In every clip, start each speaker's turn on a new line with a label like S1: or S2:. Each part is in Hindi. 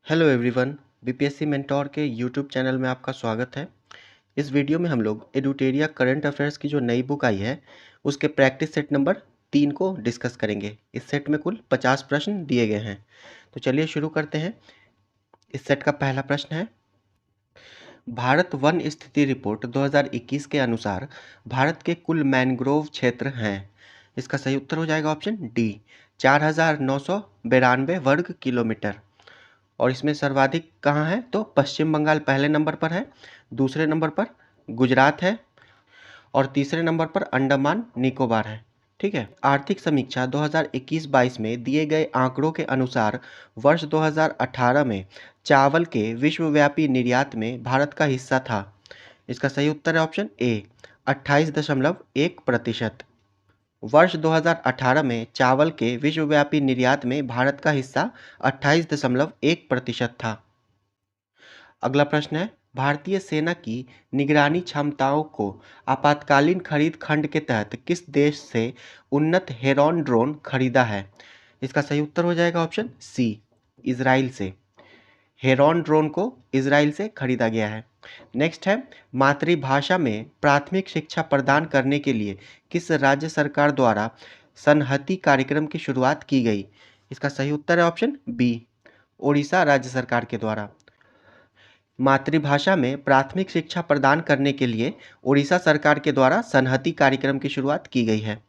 S1: हेलो एवरीवन, बीपीएससी मेंटोर के यूट्यूब चैनल में आपका स्वागत है। इस वीडियो में हम लोग एडुटेरिया करंट अफेयर्स की जो नई बुक आई है उसके प्रैक्टिस सेट नंबर 3 को डिस्कस करेंगे। इस सेट में कुल 50 प्रश्न दिए गए हैं। तो चलिए शुरू करते हैं। इस सेट का पहला प्रश्न है, भारत वन स्थिति रिपोर्ट 2021 के अनुसार भारत के कुल मैनग्रोव क्षेत्र हैं। इसका सही उत्तर हो जाएगा ऑप्शन डी, 4,992 वर्ग किलोमीटर। और इसमें सर्वाधिक कहाँ है तो पश्चिम बंगाल पहले नंबर पर है, दूसरे नंबर पर गुजरात है और तीसरे नंबर पर अंडमान निकोबार है। ठीक है। आर्थिक समीक्षा 2021-22 में दिए गए आंकड़ों के अनुसार वर्ष 2018 में चावल के विश्वव्यापी निर्यात में भारत का हिस्सा था। इसका सही उत्तर है ऑप्शन ए, 28.1%। वर्ष 2018 में चावल के विश्वव्यापी निर्यात में भारत का हिस्सा 28.1% था। अगला प्रश्न है, भारतीय सेना की निगरानी क्षमताओं को आपातकालीन खरीद खंड के तहत किस देश से उन्नत हेरॉन ड्रोन खरीदा है? इसका सही उत्तर हो जाएगा ऑप्शन सी, इजराइल से। हेरॉन ड्रोन को इजराइल से खरीदा गया है। नेक्स्ट है, मातृभाषा में प्राथमिक शिक्षा प्रदान करने के लिए किस राज्य सरकार द्वारा सनहती कार्यक्रम की शुरुआत की गई? इसका सही उत्तर है ऑप्शन बी, ओडिशा राज्य सरकार के द्वारा। मातृभाषा में प्राथमिक शिक्षा प्रदान करने के लिए ओडिशा सरकार के द्वारा सनहती कार्यक्रम की शुरुआत की गई है।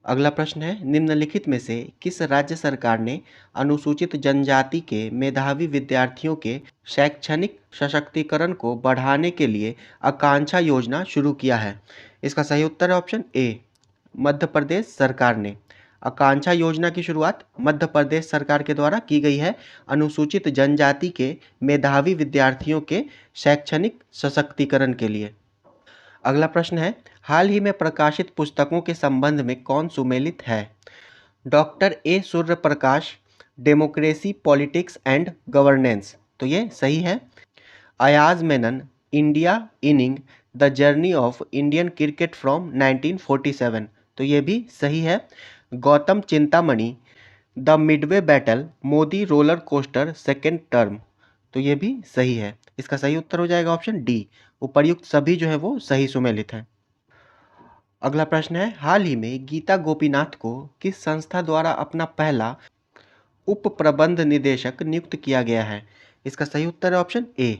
S1: अगला प्रश्न है, निम्नलिखित में से किस राज्य सरकार ने अनुसूचित जनजाति के मेधावी विद्यार्थियों के शैक्षणिक सशक्तिकरण को बढ़ाने के लिए आकांक्षा योजना शुरू किया है? इसका सही उत्तर है ऑप्शन ए, मध्य प्रदेश सरकार ने। आकांक्षा योजना की शुरुआत मध्य प्रदेश सरकार के द्वारा की गई है अनुसूचित जनजाति के मेधावी विद्यार्थियों के शैक्षणिक सशक्तिकरण के लिए। अगला प्रश्न है, हाल ही में प्रकाशित पुस्तकों के संबंध में कौन सुमेलित है? Doctor A Surya Prakash, democracy politics and governance, तो ये सही है। Ayaz Menon, India inning the journey of Indian cricket from 1947, तो ये भी सही है। Gautam Chintamani, the Midway battle, Modi roller coaster second term, तो ये भी सही है। इसका सही उत्तर हो जाएगा ऑप्शन डी, उपर्युक्त सभी जो है वो सही सुमेलित हैं। अगला प्रश्न है, हाल ही में गीता गोपीनाथ को किस संस्था द्वारा अपना पहला उप प्रबंध निदेशक नियुक्त किया गया है? इसका सही उत्तर है ऑप्शन ए,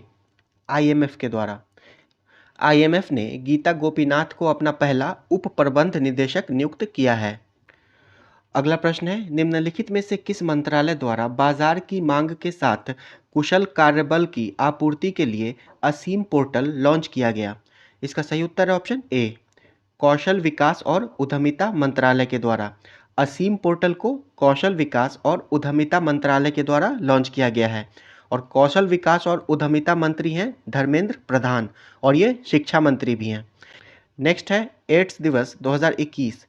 S1: आईएमएफ के द्वारा। आईएमएफ ने गीता गोपीनाथ को अपना पहला उप प्रबंध निदेशक नियुक्त किया है। अगला प्रश्न है, निम्नलिखित में से किस मंत्रालय द्वारा बाजार की मांग के साथ कुशल कार्यबल की आपूर्ति के लिए असीम पोर्टल लॉन्च किया गया? इसका सही उत्तर है ऑप्शन ए, कौशल विकास और उद्यमिता मंत्रालय के द्वारा। असीम पोर्टल को कौशल विकास और उद्यमिता मंत्रालय के द्वारा लॉन्च किया गया है और कौशल विकास और उद्यमिता मंत्री हैं धर्मेंद्र प्रधान और ये शिक्षा मंत्री भी हैं। नेक्स्ट है, एड्स दिवस 2021,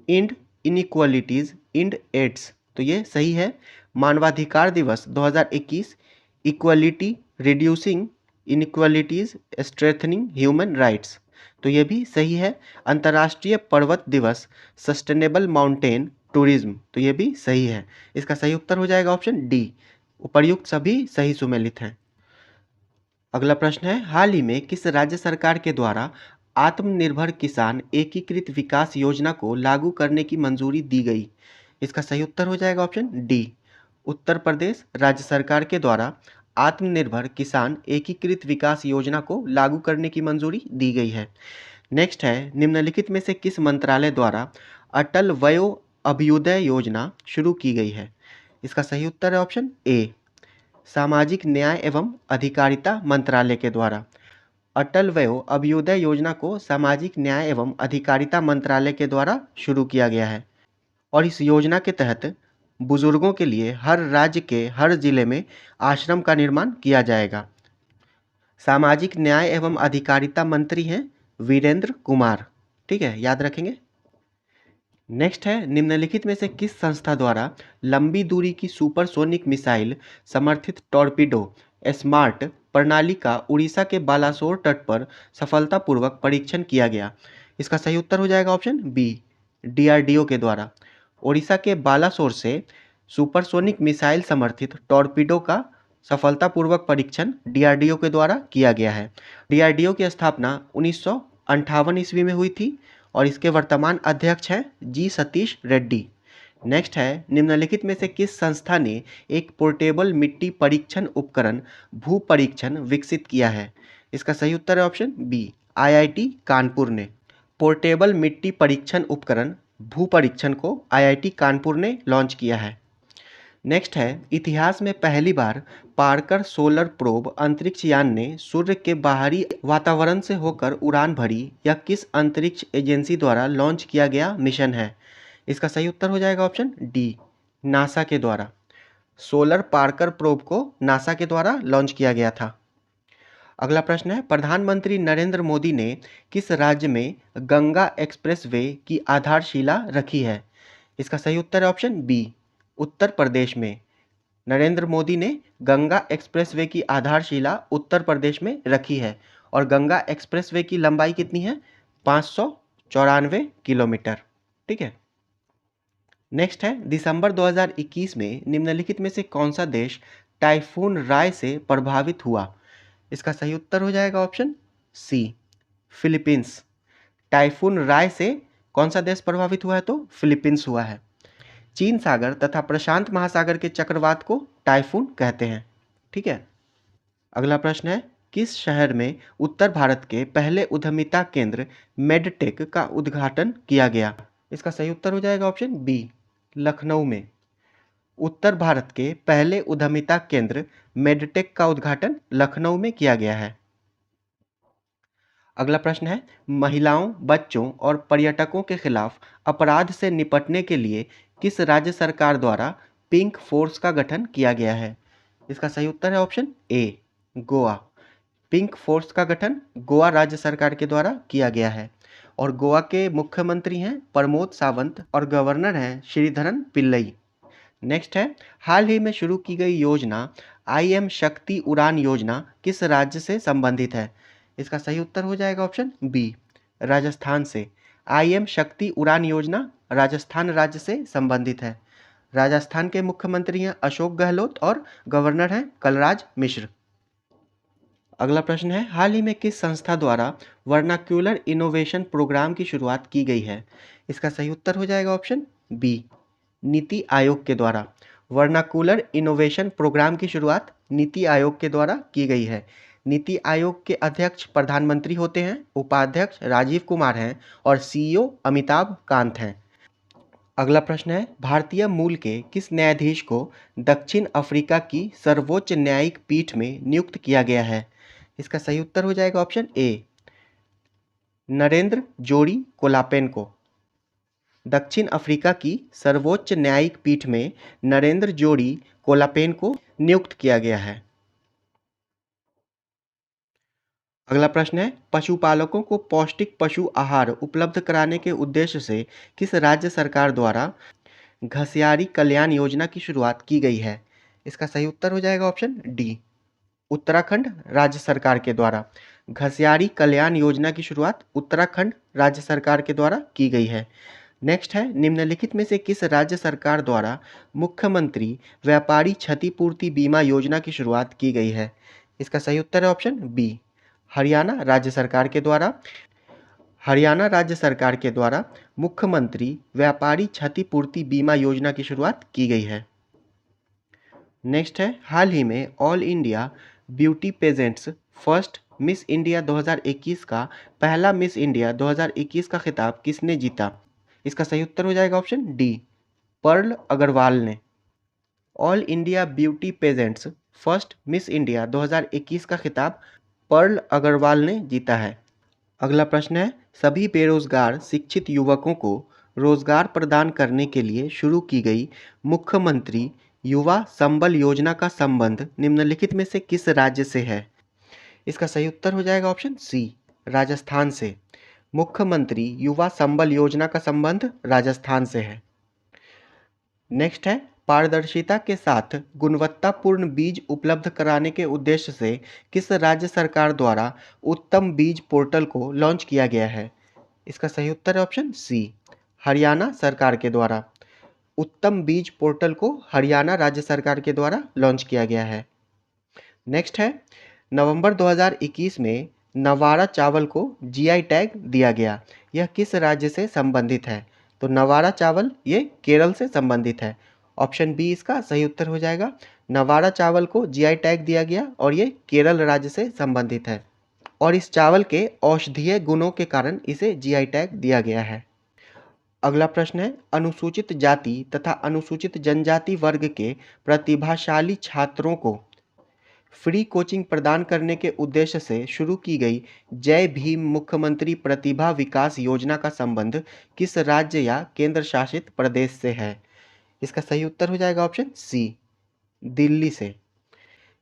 S1: इंड इनइक्वालिटीज इंड एड्स, तो ये सही है। मानवाधिकार दिवस 2021, equality reducing inequalities strengthening human rights, तो ये भी सही है। अंतर्राष्ट्रीय पर्वत दिवस, सस्टेनेबल माउंटेन टूरिज्म, तो ये भी सही है। इसका सही उत्तर हो जाएगा ऑप्शन डी, उपर्युक्त सभी सही सुमेलित हैं। अगला प्रश्न है, हाल ही में किस राज्य सरकार के द्वारा आत्मनिर्भर किसान एकीकृत विकास योजना को लागू करने की मंजूरी दी गई? इसका सही उत्तर हो जाएगा ऑप्शन डी, उत्तर प्रदेश राज्य सरकार के द्वारा आत्मनिर्भर किसान एकीकृत विकास योजना को लागू करने की मंजूरी दी गई है। नेक्स्ट है, निम्नलिखित में से किस मंत्रालय द्वारा अटल वयो अभ्युदय योजना शुरू की गई है? इसका सही उत्तर है ऑप्शन ए, सामाजिक न्याय एवं अधिकारिता मंत्रालय के द्वारा। अटल वयो अभ्युदय योजना को सामाजिक न्याय एवं अधिकारिता मंत्रालय के द्वारा शुरू किया गया है और इस योजना के तहत बुजुर्गों के लिए हर राज्य के हर जिले में आश्रम का निर्माण किया जाएगा। सामाजिक न्याय एवं अधिकारिता मंत्री हैं वीरेंद्र कुमार। ठीक है, याद रखेंगे। नेक्स्ट है, निम्नलिखित में से किस संस्था द्वारा लंबी दूरी की सुपरसोनिक मिसाइल समर्थित टॉर्पीडो स्मार्ट प्रणाली का उड़ीसा के बालासोर तट पर सफलतापूर्वक परीक्षण किया गया? इसका सही उत्तर हो जाएगा ऑप्शन बी, डीआरडीओ के द्वारा। उड़ीसा के बालासोर से सुपरसोनिक मिसाइल समर्थित टॉर्पीडो का सफलतापूर्वक परीक्षण डीआरडीओ के द्वारा किया गया है। डीआरडीओ की स्थापना 1958 ईस्वी में हुई थी और इसके वर्तमान अध्यक्ष हैं जी सतीश रेड्डी। नेक्स्ट है, निम्नलिखित में से किस संस्था ने एक पोर्टेबल मिट्टी परीक्षण उपकरण भू परीक्षण विकसित किया है? इसका सही उत्तर है ऑप्शन बी, आईआईटी कानपुर ने। पोर्टेबल मिट्टी परीक्षण उपकरण भू परीक्षण को आईआईटी कानपुर ने लॉन्च किया है। नेक्स्ट है, इतिहास में पहली बार पार्कर सोलर प्रोब अंतरिक्ष यान ने सूर्य के बाहरी वातावरण से होकर उड़ान भरी। यह किस अंतरिक्ष एजेंसी द्वारा लॉन्च किया गया मिशन है? इसका सही उत्तर हो जाएगा ऑप्शन डी, नासा के द्वारा। सोलर पार्कर प्रोब को नासा के द्वारा लॉन्च किया गया था। अगला प्रश्न है, प्रधानमंत्री नरेंद्र मोदी ने किस राज्य में गंगा एक्सप्रेसवे की आधारशिला रखी है? इसका सही उत्तर है ऑप्शन बी, उत्तर प्रदेश में। नरेंद्र मोदी ने गंगा एक्सप्रेसवे की आधारशिला उत्तर प्रदेश में रखी है और गंगा एक्सप्रेसवे की लंबाई कितनी है? 594 किलोमीटर। ठीक है। नेक्स्ट है, दिसंबर 2021 में निम्नलिखित में से कौन सा देश टाइफून राय से प्रभावित हुआ? इसका सही उत्तर हो जाएगा ऑप्शन सी, फिलीपींस। टाइफून राय से कौन सा देश प्रभावित हुआ है? तो फिलीपींस हुआ है। चीन सागर तथा प्रशांत महासागर के चक्रवात को टाइफून कहते हैं। ठीक है। अगला प्रश्न है, किस शहर में उत्तर भारत के पहले उद्यमिता केंद्र मेडटेक का उद्घाटन किया गया? इसका सही उत्तर हो जाएगा ऑप्शन बी, लखनऊ में। उत्तर भारत के पहले उद्यमिता केंद्र मेडटेक का उद्घाटन लखनऊ में किया गया है। अगला प्रश्न है, महिलाओं, बच्चों और पर्यटकों के खिलाफ अपराध से निपटने के लिए किस राज्य सरकार द्वारा पिंक फोर्स का गठन किया गया है? इसका सही उत्तर है option A, Goa. Pink force का गठन गोवा राज्य सरकार के द्वारा किया गया है और गोवा के मुख्यमंत्री हैं प्रमोद सावंत और गवर्नर हैं श्रीधरन पिल्लई। नेक्स्ट है, हाल ही में शुरू की गई योजना आईएम शक्ति उड़ान योजना किस राज्य से संबंधित है? इसका सही उत्तर हो जाएगा ऑप्शन बी, राजस्थान से। आईएम शक्ति उड़ान योजना राजस्थान राज्य से संबंधित है। राजस्थान के मुख्यमंत्री हैं अशोक गहलोत और गवर्नर हैं कलराज मिश्र। अगला प्रश्न है, हाल ही में किस संस्था द्वारा वर्नाक्यूलर इनोवेशन प्रोग्राम की शुरुआत की गई है? इसका सही उत्तर हो जाएगा ऑप्शन बी, नीति आयोग के द्वारा। वर्नाकुलर इनोवेशन प्रोग्राम की शुरुआत नीति आयोग के द्वारा की गई है। नीति आयोग के अध्यक्ष प्रधानमंत्री होते हैं, उपाध्यक्ष राजीव कुमार हैं और सीईओ अमिताभ कांत हैं। अगला प्रश्न है, भारतीय मूल के किस न्यायाधीश को दक्षिण अफ्रीका की सर्वोच्च न्यायिक पीठ में नियुक्त किया गया है? इसका सही उत्तर हो जाएगा ऑप्शन ए, नरेंद्र जोड़ी कोलापेन को। दक्षिण अफ्रीका की सर्वोच्च न्यायिक पीठ में नरेंद्र जोड़ी कोलापेन को नियुक्त किया गया है। अगला प्रश्न है, पशुपालकों को पौष्टिक पशु आहार उपलब्ध कराने के उद्देश्य से किस राज्य सरकार द्वारा घसियारी कल्याण योजना की शुरुआत की गई है? इसका सही उत्तर हो जाएगा ऑप्शन डी, उत्तराखंड राज्य सरकार के द्वारा। घसियारी कल्याण योजना की शुरुआत उत्तराखंड राज्य सरकार के द्वारा की गई है। नेक्स्ट है, निम्नलिखित में से किस राज्य सरकार द्वारा मुख्यमंत्री व्यापारी क्षतिपूर्ति बीमा योजना की शुरुआत की गई है? इसका सही उत्तर है ऑप्शन बी, हरियाणा राज्य सरकार के द्वारा। हरियाणा राज्य सरकार के द्वारा मुख्यमंत्री व्यापारी क्षतिपूर्ति बीमा योजना की शुरुआत की गई है। नेक्स्ट है, हाल ही में all India beauty pageants first miss India 2021 का पहला मिस इंडिया 2021 का खिताब किसने जीता? इसका सही उत्तर हो जाएगा ऑप्शन डी, पर्ल अग्रवाल ने। All India beauty pageants first miss India 2021 का खिताब पर्ल अग्रवाल ने जीता है। अगला प्रश्न है, सभी बेरोजगार शिक्षित युवकों को रोजगार प्रदान करने के लिए शुरू की गई मुख्यमंत्री युवा संबल योजना का संबंध निम्नलिखित में से किस राज्य से है? इसका सही उत्तर हो जाएगा ऑप्शन सी, राजस्थान से। मुख्यमंत्री युवा संबल योजना का संबंध राजस्थान से है। नेक्स्ट है, पारदर्शिता के साथ गुणवत्तापूर्ण बीज उपलब्ध कराने के उद्देश्य से किस राज्य सरकार द्वारा उत्तम बीज पोर्टल को लॉन्च किया गया है? इसका सही उत्तर है ऑप्शन सी, हरियाणा सरकार के द्वारा। उत्तम बीज पोर्टल को हरियाणा राज्य सरकार के द्वारा लॉन्च किया गया है। नेक्स्ट है, नवंबर 2021 में नवारा चावल को जीआई टैग दिया गया। यह किस राज्य से संबंधित है? तो नवारा चावल ये केरल से संबंधित है। ऑप्शन बी इसका सही उत्तर हो जाएगा। नवारा चावल को जीआई टैग दिया गया और ये केरल राज्य से संबंधित है और इस चावल के औषधीय गुणों के कारण इसे जीआई टैग दिया गया है। अगला प्रश्न है, अनुसूचित जाति तथा अनुसूचित जनजाति वर्ग के प्रतिभाशाली छात्रों को फ्री कोचिंग प्रदान करने के उद्देश्य से शुरू की गई जय भीम मुख्यमंत्री प्रतिभा विकास योजना का संबंध किस राज्य या केंद्र शासित प्रदेश से है? इसका सही उत्तर हो जाएगा ऑप्शन सी, दिल्ली से।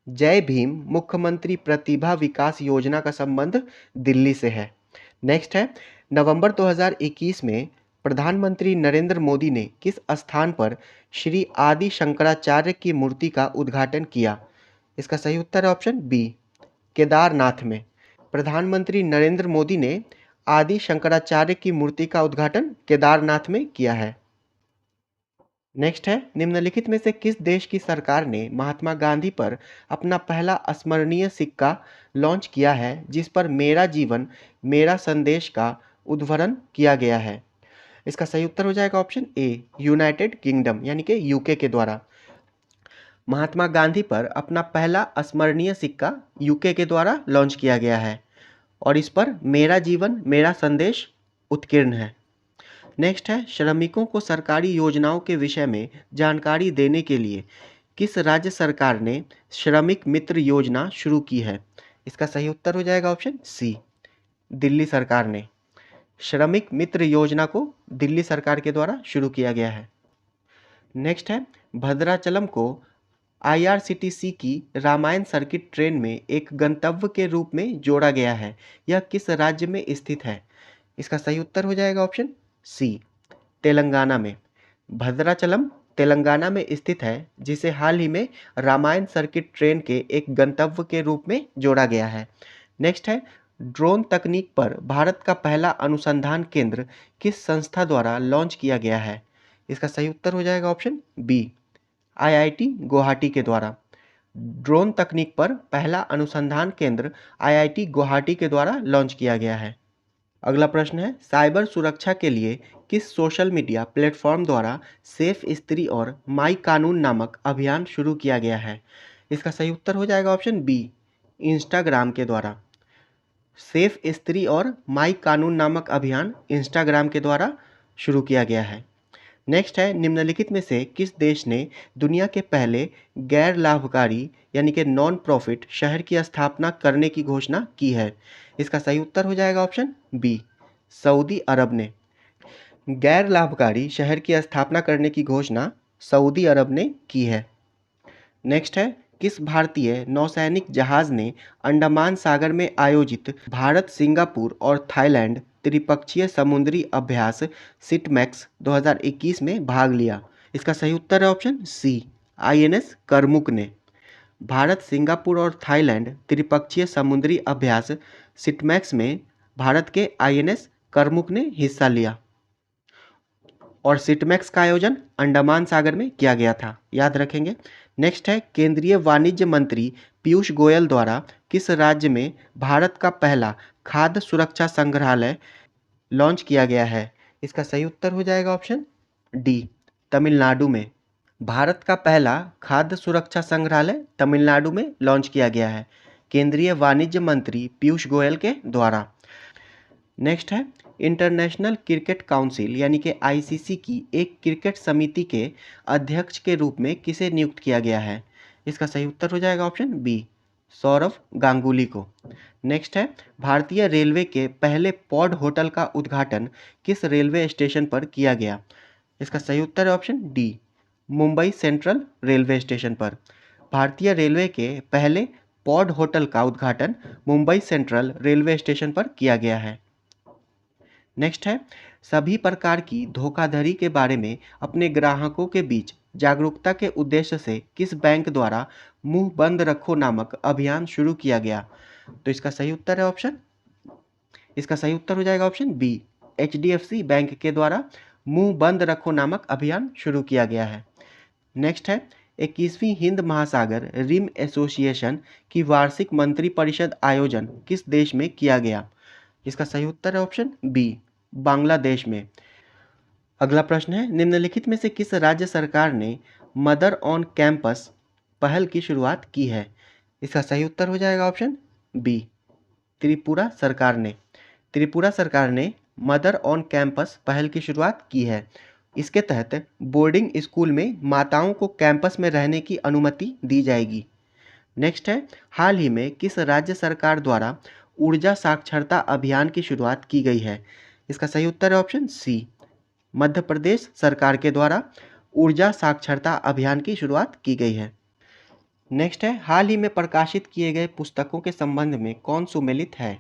S1: जय भीम मुख्यमंत्री प्रतिभा विकास योजना का संबंध दिल्ली से है। नेक्स्ट है, नवंबर 2021 में प्रधानमंत्री नरेंद्र मोदी ने किस स्थान पर श्री आदि शंकराचार्य की मूर्ति का उद्घाटन किया? इसका सही उत्तर है ऑप्शन बी, केदारनाथ में। प्रधानमंत्री नरेंद्र मोदी ने आदि शंकराचार्य की मूर्ति का उद्घाटन केदारनाथ में किया है। नेक्स्ट है, निम्नलिखित में से किस देश की सरकार ने महात्मा गांधी पर अपना पहला स्मरणीय सिक्का लॉन्च किया है जिस पर मेरा जीवन मेरा संदेश का उद्भरण किया गया है? इसका सही उत्तर हो जाएगा ऑप्शन ए, यूनाइटेड किंगडम यानी कि यूके के द्वारा। महात्मा गांधी पर अपना पहला स्मरणीय सिक्का यूके के द्वारा लॉन्च किया गया है और इस पर मेरा जीवन मेरा संदेश उत्कीर्ण है। नेक्स्ट है, श्रमिकों को सरकारी योजनाओं के विषय में जानकारी देने के लिए किस राज्य सरकार ने श्रमिक मित्र योजना शुरू की है? इसका सही उत्तर हो जाएगा ऑप्शन सी, दिल्ली सरकार ने। श्रमिक मित्र योजना को दिल्ली सरकार के द्वारा शुरू किया गया है। नेक्स्ट है, भद्राचलम को आईआरसीटीसी की रामायण सर्किट ट्रेन में एक गंतव्य के रूप में जोड़ा गया है। यह किस राज्य में स्थित है? इसका सही उत्तर हो जाएगा ऑप्शन सी, तेलंगाना में। भद्राचलम तेलंगाना में स्थित है जिसे हाल ही में रामायण सर्किट ट्रेन के एक गंतव्य के रूप में जोड़ा गया है। नेक्स्ट है, ड्रोन तकनीक पर भारत का पहला अनुसंधान केंद्र किस संस्था द्वारा लॉन्च किया गया है? इसका सही उत्तर हो जाएगा ऑप्शन बी, आईआईटी गुवाहाटी के द्वारा। ड्रोन तकनीक पर पहला अनुसंधान केंद्र आईआईटी गुवाहाटी के द्वारा लॉन्च किया गया है। अगला प्रश्न है, साइबर सुरक्षा के लिए किस सोशल मीडिया प्लेटफॉर्म द्वारा सेफ स्त्री और माई कानून नामक अभियान शुरू किया गया है? इसका सही उत्तर हो जाएगा ऑप्शन बी, इंस्टाग्राम के द्वारा। सेफ स्त्री और माई कानून नामक अभियान इंस्टाग्राम के द्वारा शुरू किया गया है। नेक्स्ट है, निम्नलिखित में से किस देश ने दुनिया के पहले गैर लाभकारी यानी कि नॉन प्रॉफिट शहर की स्थापना करने की घोषणा की है? इसका सही उत्तर हो जाएगा ऑप्शन बी, सऊदी अरब ने। गैर लाभकारी शहर की स्थापना करने की घोषणा सऊदी अरब ने की है। नेक्स्ट है, किस भारतीय नौसैनिक जहाज ने अंडमान सागर में आयोजित भारत सिंगापुर और थाईलैंड त्रिपक्षीय समुद्री अभ्यास सिटमैक्स 2021 में भाग लिया? इसका सही उत्तर है ऑप्शन सी, आईएनएस करमुक ने। भारत सिंगापुर और थाईलैंड त्रिपक्षीय समुद्री अभ्यास सिटमैक्स में भारत के आईएनएस करमुक ने हिस्सा लिया और सिटमैक्स का आयोजन अंडमान सागर में किया गया था, याद रखेंगे। नेक्स्ट है, केंद्रीय वाणिज्य मंत्री पीयूष गोयल द्वारा किस राज्य में भारत का पहला खाद्य सुरक्षा संग्रहालय लॉन्च किया गया है? इसका सही उत्तर हो जाएगा ऑप्शन डी, तमिलनाडु में। भारत का पहला खाद्य सुरक्षा संग्रहालय तमिलनाडु में लॉन्च किया गया है केंद्रीय वाणिज्य मंत्री पीयूष गोयल के द्वारा। नेक्स्ट है, इंटरनेशनल क्रिकेट काउंसिल यानी कि आईसीसी की एक क्रिकेट समिति के अध्यक्ष के रूप में किसे नियुक्त किया गया है? इसका सही उत्तर हो जाएगा ऑप्शन बी, सौरव गांगुली को। नेक्स्ट है, भारतीय रेलवे के पहले पॉड होटल का उद्घाटन किस रेलवे स्टेशन पर किया गया? इसका सही उत्तर है option D, Mumbai central railway station पर। भारतीय रेलवे के पहले पॉड होटल का उद्घाटन मुंबई सेंट्रल रेलवे स्टेशन पर किया गया है। नेक्स्ट है, सभी प्रकार की धोखाधड़ी के बारे में अपने ग्राहकों के बीच जागरूकता के उद्देश्य से किस बैंक द्वारा मुंह बंद रखो नामक अभियान शुरू किया गया? तो इसका सही उत्तर है इसका सही उत्तर हो जाएगा ऑप्शन बी, एचडीएफसी बैंक के द्वारा मुंह बंद रखो नामक अभियान शुरू किया गया है। नेक्स्ट है, 21वीं हिंद महासागर रिम एसोसिएशन की वार्षिक मंत्रिपरिषद आयोजन किस देश में किया गया? इसका सही उत्तर है ऑप्शन बी, बांग्लादेश में। अगला प्रश्न है, निम्नलिखित में से किस राज्य सरकार ने मदर ऑन कैंपस पहल की शुरुआत की है? इसका सही उत्तर हो जाएगा ऑप्शन बी, त्रिपुरा सरकार ने। त्रिपुरा सरकार ने मदर ऑन कैंपस पहल की शुरुआत की है। इसके तहत बोर्डिंग स्कूल में माताओं को कैंपस में रहने की अनुमति दी जाएगी। नेक्स्ट है, हाल ही में किस राज्य सरकार द्वारा ऊर्जा साक्षरता अभियान की शुरुआत की गई है? इसका सही उत्तर है ऑप्शन सी, मध्य प्रदेश सरकार के द्वारा ऊर्जा साक्षरता अभियान की शुरुआत की गई है। नेक्स्ट है, हाल ही में प्रकाशित किए गए पुस्तकों के संबंध में कौन सुमेलित है?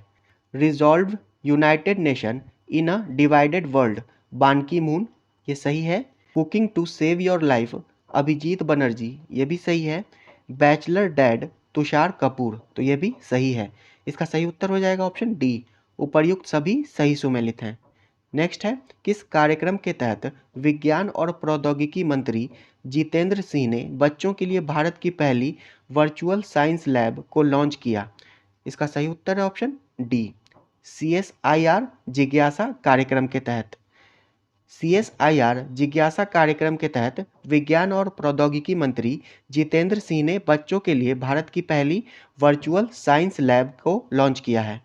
S1: Resolve United Nation in a divided world, Ban Ki Moon, ये सही है। Cooking to save your life, Abhijit Banerjee, ये भी सही है। बैचलर डैड, तुषार कपूर, तो ये भी सही है। इसका सही उत्तर हो जाएगा ऑप्शन डी, उपर्युक्त सभी सही सुमेलित हैं। नेक्स्ट है, किस कार्यक्रम के तहत विज्ञान और प्रौद्योगिकी मंत्री जितेंद्र सिंह ने बच्चों के लिए भारत की पहली वर्चुअल साइंस लैब को लॉन्च किया? इसका सही उत्तर है ऑप्शन डी, CSIR जिज्ञासा कार्यक्रम के तहत। CSIR जिज्ञासा कार्यक्रम के तहत विज्ञान और प्रौद्योगिकी मंत्री जितेंद्र सिंह ने बच्चों के लिए भारत की पहली वर्चुअल साइंस लैब को लॉन्च किया है।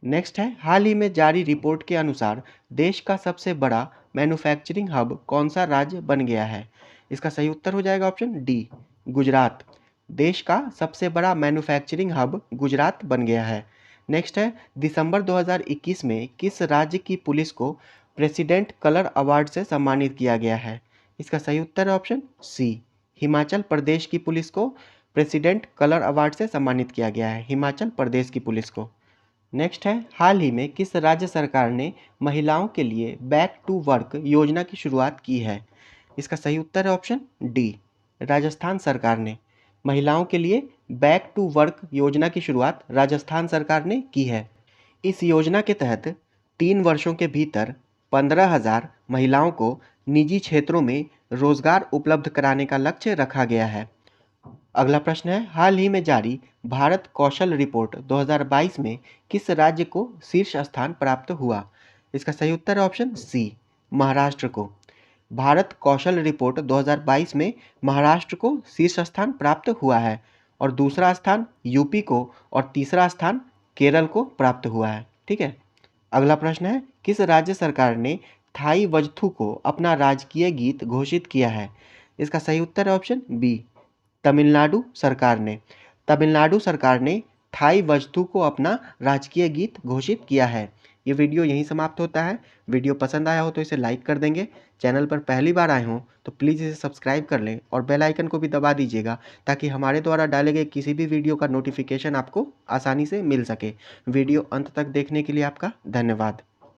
S1: नेक्स्ट है, हाल ही में जारी रिपोर्ट के अनुसार देश का सबसे बड़ा मैन्युफैक्चरिंग हब कौन सा राज्य बन गया है? इसका सही उत्तर हो जाएगा ऑप्शन डी, गुजरात। देश का सबसे बड़ा मैन्युफैक्चरिंग हब गुजरात बन गया है। नेक्स्ट है, दिसंबर 2021 में किस राज्य की पुलिस को प्रेसिडेंट कलर अवार्ड से सम्मानित किया गया है? इसका सही उत्तर है ऑप्शन सी, हिमाचल प्रदेश की पुलिस को प्रेसिडेंट कलर अवार्ड से सम्मानित किया गया है, हिमाचल प्रदेश की पुलिस को। नेक्स्ट है, हाल ही में किस राज्य सरकार ने महिलाओं के लिए बैक टू वर्क योजना की शुरुआत की है? इसका सही उत्तर है ऑप्शन डी, राजस्थान सरकार ने। महिलाओं के लिए बैक टू वर्क योजना की शुरुआत राजस्थान सरकार ने की है। इस योजना के तहत 3 वर्षों के भीतर 15,000 महिलाओं को निजी क्षेत्रों में रोजगार उपलब्ध कराने का लक्ष्य रखा गया है। अगला प्रश्न है, हाल ही में जारी भारत कौशल रिपोर्ट 2022 में किस राज्य को शीर्ष स्थान प्राप्त हुआ? इसका सही उत्तर है ऑप्शन सी, महाराष्ट्र को। भारत कौशल रिपोर्ट 2022 में महाराष्ट्र को शीर्ष स्थान प्राप्त हुआ है और दूसरा स्थान यूपी को और तीसरा स्थान केरल को प्राप्त हुआ है। ठीक है। अगला प्रश्न है, किस राज्य सरकार ने थाई वजथू को अपना राजकीय गीत घोषित किया है? इसका सही उत्तर है ऑप्शन बी, तमिलनाडु सरकार ने। तमिलनाडु सरकार ने थाई वजथू को अपना राजकीय गीत घोषित किया है। ये वीडियो यहीं समाप्त होता है। वीडियो पसंद आया हो तो इसे लाइक कर देंगे। चैनल पर पहली बार आए हों तो प्लीज़ इसे सब्सक्राइब कर लें और बेल आइकन को भी दबा दीजिएगा ताकि हमारे द्वारा डाले गए किसी भी वीडियो का नोटिफिकेशन आपको आसानी से मिल सके। वीडियो अंत तक देखने के लिए आपका धन्यवाद।